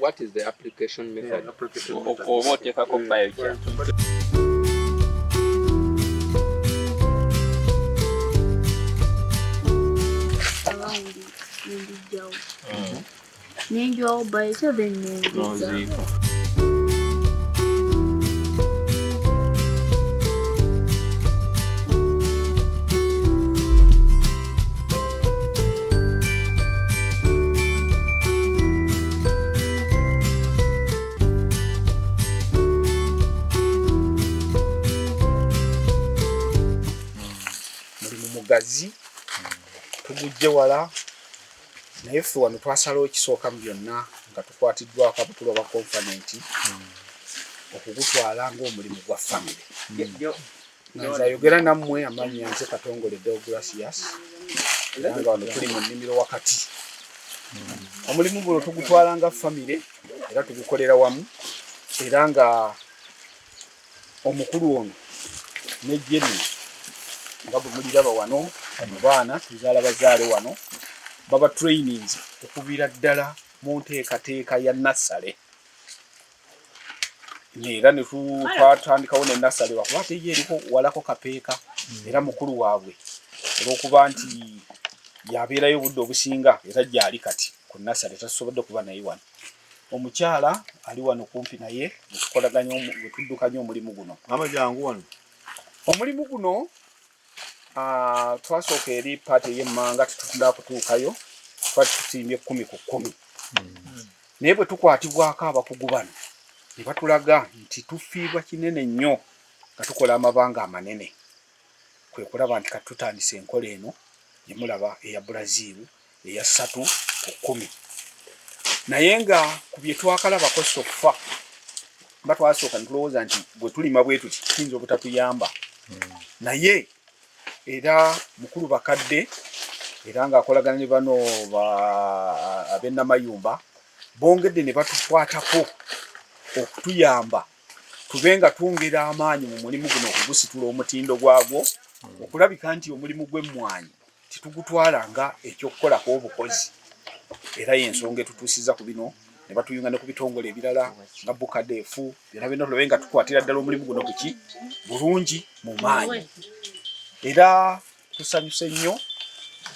What is the application method? Oba oteekako biochar. Ninjyawo biochar then nenziza. Mugazi tugujje wala naye ffe wano twasalawo ekisooka mu byonna nga tukwatiddwako abakulu ba conference okugutwala ng'omulimu gwa family. Nze ayogera nammwe amannya nze Katongole Deogratius era nga wano tuli mu nnimiro wakati. Omulimu guno tugutwala nga family era tugukolera wamu era nga omukulu ono ne Jenny nga bwe muliraba wano mu baana tuzaala bazaale wano baba trainings okuviira ddala mu nteekateeka ya nassale era ne twatandikawo ne nassale lwakuba ate ye eriko walako kapeeka era mukulu waabwe olw'okuba nti yabeerayo obudde obusinga era gyali kati ku nassale tasobodde kuba naye wano omukyala ali wano kumpi naye bwe tuddukanya omulimu guno amajangu wano omulimu guno twasooka eri paati ey'emmanga tetutunda kutuukayo twali tusimbye 10 ku 10 naye bwe tukwatibwako abakugu bano ne batulaga nti tufiibwa kinene nnyo nga tukola amabanga amanene kwe kulaba nti kati tutandise enkola eno gye mulaba eya Brazil eya 3 ku 10 naye nga ku bye twakalabako soffa mba twasooka ne tulowooza nti bwe tulima bwe tuti kiyinza obutatuyamba naye era mukulu bakadde era ng'akolagana ne bano ab'ennamayumba bongedde ne batukwatako okutuyamba tube nga twongera amaanyi mu mulimu guno okugusitula omutindo gwagwo okulabika nti omulimu gw'emmwanyi titugutwala nga ekyokukolako obukozi era y'ensonga etutuusiza ku bino ne batuyunga ne ku bitongole ebirala nga bukadeefu byonna byonna tulabe nga tukwatira ddala omulimu guno buki bulungi mu maanyi era tusanyuse nnyo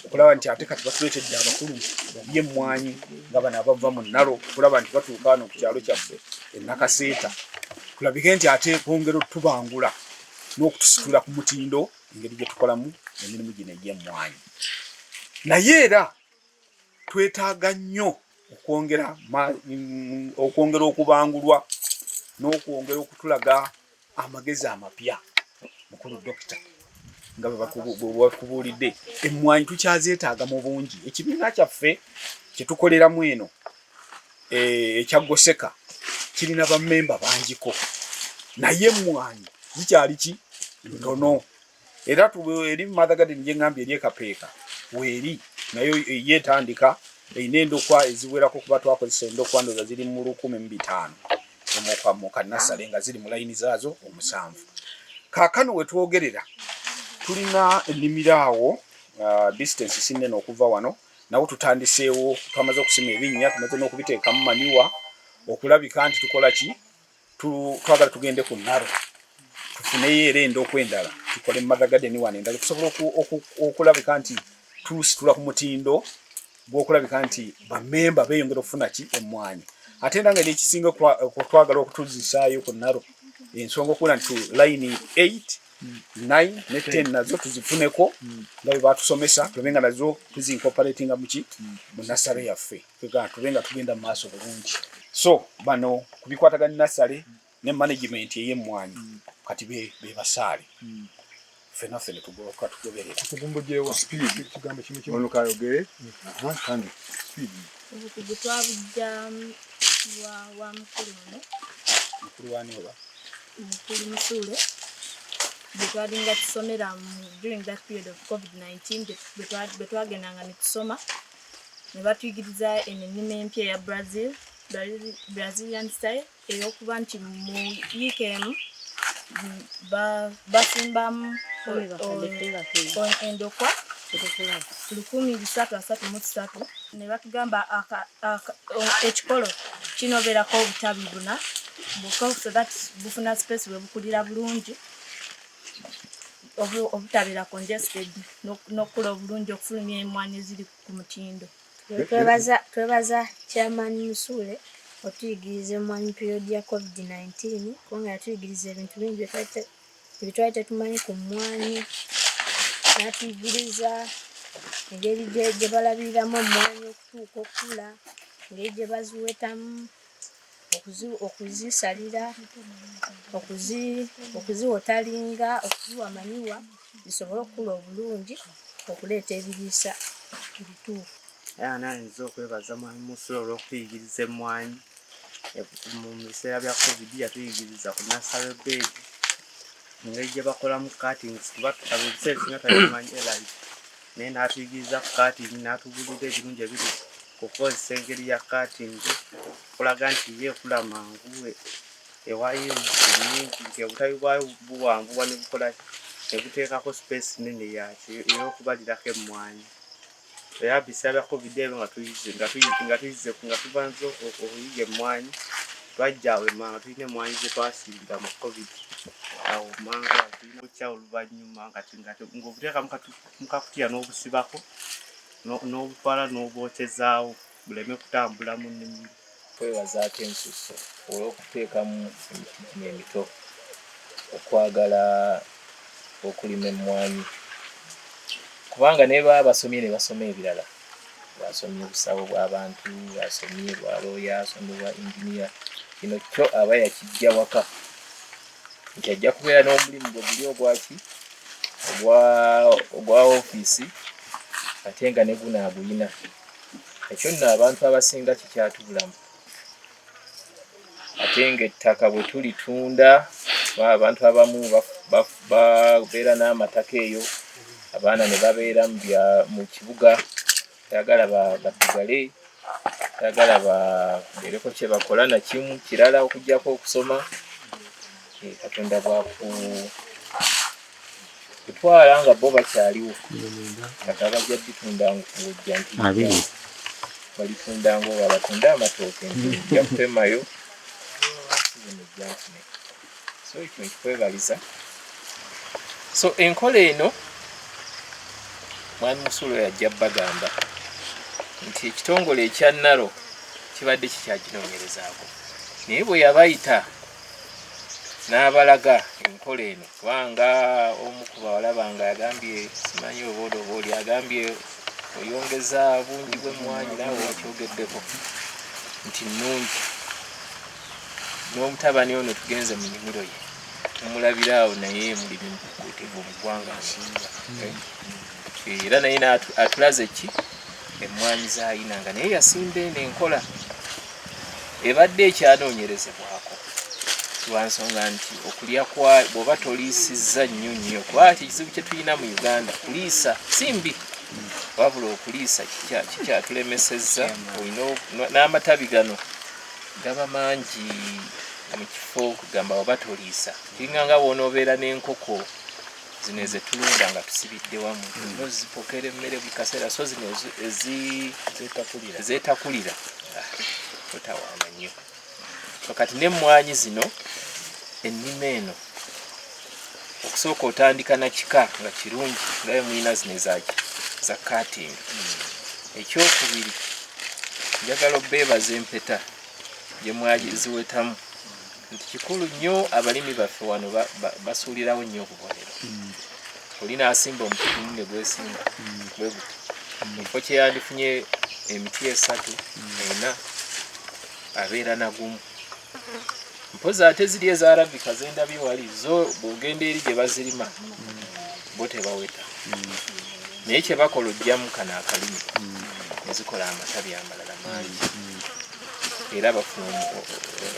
okulaba nti ate kati batuleetedde abakulu by'emmwanyi nga bano abava mu Naro okulaba nti batuuka wano ku kyalo kyaffe e Nakaseeta kulabike nti ate bongera otubangula n'okutusitula ku mutindo engeri gye tukolamu emirimu gino egy'emmwanyi naye era twetaaga nnyo okwongera okubangulwa n'okwongera okutulaga amagezi amapya mukulu dokita nga bwe bakubuulidde emmwanyi tukyazeetaaga mu bungi ekibiina kyaffe kye tukoleramu eno ekya Goseka kirina bammemba bangiko naye emmwanyi zikyali ki ntono era eri Mother Garden gye ngambye eri ekapeeka weeri nayo yeetandika eyina endokwa eziwerako kuba twakozesa endokwa ndoza ziri mu 1500 mu kannassale nga ziri mu layini zaazo 7 kaakano we twogerera tulina ennimiro awo distance sinene okuva wano nawo tutandiseewo twamaze okusima ebinnya tumaze n'okubiteekamu maniwa okulabika nti tukola ki twagala tugende ku Naro tufuneyo era endokwa endala tukole Mother Garden wano endala tusobola okulabika nti tusitula ku mutindo gw'okulabika nti bammemba beeyongera okufuna ki emmwanyi ate era nga n'ekisinga twagala okutuzisaayo ku Naro ensonga okubula nti layini 8 9 ne 10 nazo tuzifuneko nga bwe batusomesa tube nga nazo tuzincorporatinga muki mu nassale yaffe tube nga tugenda mu maaso bulungi so bano kubikwatagana nassale ne management ey'emmwanyi kati be basaale ffenna tugoberera tugumbujewa speed kigambo kimu kimu ono kayogere kandi speed obukugu twabujja wa mukulu ono mukulu wani oba mukulu Musuule bwe twalinga tusomera during that period of COVID-19 bwe twagendanga ne tusoma ne batuyigiriza ennimi empya eya Brazilian style ey'okuba nti mu UKM basimbamu endokwa 1333 ne batugamba ekikolo kinobeerako obutabi 4 so that bufuna space bwe bukulira bulungi obutabeera congested n'okukula obulungi okufulumya emmwanyi eziri ku mutindo. Twebaza Chairman Musuule otuyigiriza emmwanyi period ya COVID-19 kubanga yatuyigiriza ebintu bingi bye twali tetumanyi ku mmwanyi n'atuyigiriza engeri gye balabiriramu emmwanyi okutuuka okula engeri gye baziwetamu okuzisalira okuziwotalinga okuziwa manyiwa zisobole okukula obulungi okuleeta ebiriisa ebituufu. era nayinza okwebaza mwami Musuule olw'okutuyigiriza emmwanyi mu biseera bya covid yatuyigiriza ku nursery bed engeri gye bakolamu cuttings kuba ebiseera ebisinga twalimanyi elite naye n'atuyigiriza ku cutting n'atubulira ebirungi ebiri kukozesa engeri ya cutting kulaga nti ye ekula mangu ewayo nyingi nti obutabi bwayo buwanvuwa ne bukola ekuteekako space nene yaki ey'okubalirako emmwanyi era biseera bya covid ebyo nga tubanza okuyiga emmwanyi twajja awo emanga tulina emmwanyi ze twasimbira mu covid awo manga tulina okukya oluvannyuma ng'obuteeka mu kakutiya n'obusibako n'obutwala n'obwokyezaawo buleme kutambula mu nnimiro. Twebazaako ensuso olw'okuteekamu emiti gino emito okwagala okulima emmwanyi kubanga ne baba basomye ne basoma ebirala basomye obusawo bw'abantu basomye bwa looya basomye bwa inginiya kino kyo aba yakijja waka nti ajja kubeera n'omulimu gwe guli ogwa ofiisi ate nga ne gunaagulina ekyo nno abantu abasinga kikyatubulamu ate ng'ettaka bwe tulitunda abantu abamu babeera n'amataka eyo abaana ne babeera mu kibuga tayagala batugale tayagala bagereko kye bakola na kimu kirala okugyako okusoma Katonda bwakutwala nga bo bakyaliwo kata bajja bitunda ng'ojja nti balitunda ng'oba batunda amatooke nti ojja kutemayo so ekyo nkikwebaliza so enkola eno mwami Musulo yajja bagamba nti ekitongole ekya Naro kibadde kikyaginoonyerezaako naye bwe yabayita n'abalaga enkola eno kubanga omu ku bawala bange yagambye simanyi obooli agambye oyongeza bungi bw'emmwanyi naawe wakyogeddeko nti nnungi n'omutabani ono tugenze mu nnimiro ye tumulabira awo naye mulimi mukutivu mu ggwanga era naye atulaze ki emmwanyi z'ayinanga naye yasimba eno enkola ebadde ekyanoonyerezebwako lwansonga nti okulya bw'oba toliisizza nnyo kuba ekizibu kye tulina mu Uganda kuliisa simbi wabula okuliisa kikyatulemesezza n'amatabi gano gaba mangi mu kifo kugamba oba toliisa kiringa nga bw'onoobeera n'enkoko zino ezetulunda nga tusibidde wamu nozipokera emmere buli kaseera so zino zeetakulira totawaana nnyo kati n'emmwanyi zino ennima eno okusooka otandika na kika nga kirungi ngabe mulina zino za katingi ekyokubiri njagala obeebaza empeta gye mwaziwetamu nti kikulu nnyo abalimi baffe wano basuulirawo nnyo obubonero olina asimba omuti gumu ne gwesimba bwe guti ekifo kye yandifunye emiti 3 4 abeera na gumu mpozi ate ziri eza Arabika zendabye wali zo bw'ogenda eri gye bazirima bo tebaweta naye kye bakola ojjamu kano akalimi ne zikola amatabi amalala mangi era bafuna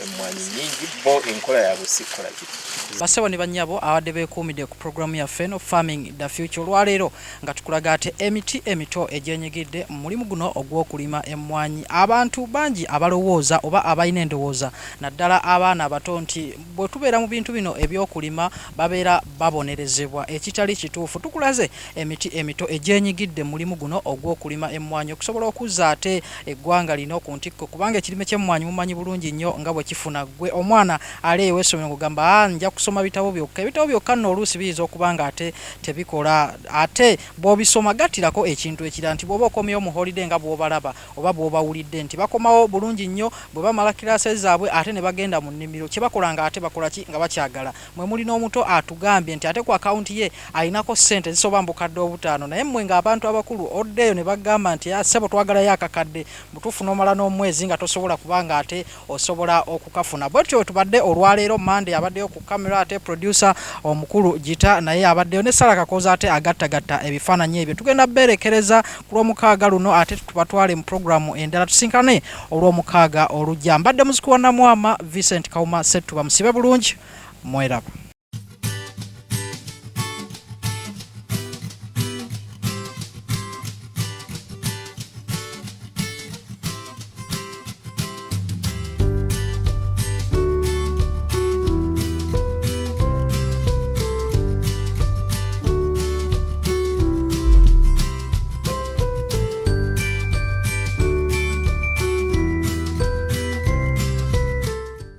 emmwanyi nnyingi bo enkola yaabwe si kukola kiti basebo ne bannyabo abadde beekuumidde ku programu yaffe eno Farming the Future olwaleero nga tukulaga ate emiti emito egyenyigidde mu mulimu guno ogw'okulima emmwanyi abantu bangi abalowooza oba abalina endowooza naddala abaana abato nti bwe tubeera mu bintu bino eby'okulima babeera babonerezebwa ekitali kituufu tukulaze emiti emito egyenyigidde mu mulimu guno ogw'okulima emmwanyi okusobola okuzza ate eggwanga lino ku ntikko kubanga ekirime ky'emmwanyi mumanyi bulungi nnyo nga bwe kifuna gwe omwana ali ew'essomero ng'ogamba nja kusoma bitabo byokka nno oluusi biyinza okubanga ate tebikola ate bw'obisoma gattirako ekintu ekirala nti bw'oba okomyewo mu holiday nga bw'obalaba oba bw'obawulidde nti bakomawo bulungi nnyo bwe bamala kirase zaabwe ate ne bagenda mu nnimiro kye bakola nga ate bakola ki nga bakyagala mwe mulina omuto atugambye nti ate ku akawunti ye alinako ssente zisoba mbukadde 5 naye mmwe ng'abantu abakulu oddeeyo ne bagamba nti ssebo twagalayo akakadde butuufu n'omala n'omwezi nga tosobola kubanga ate osobola okukafuna bwetyo tubadde olwaleero Monday abaddeyo ku kamera ate producer omukulu Gita naye abaddeyo ne Sara Kakoza ate agattagatta ebifaananyi ebyo tugenda beerekereza ku lw'omukaaga luno ate tubatwale mu programu endala tusinkane olw'omukaaga olujja mbadde muziki wa Namwama Vincent Kauma Setuba musibe bulungi mweraba.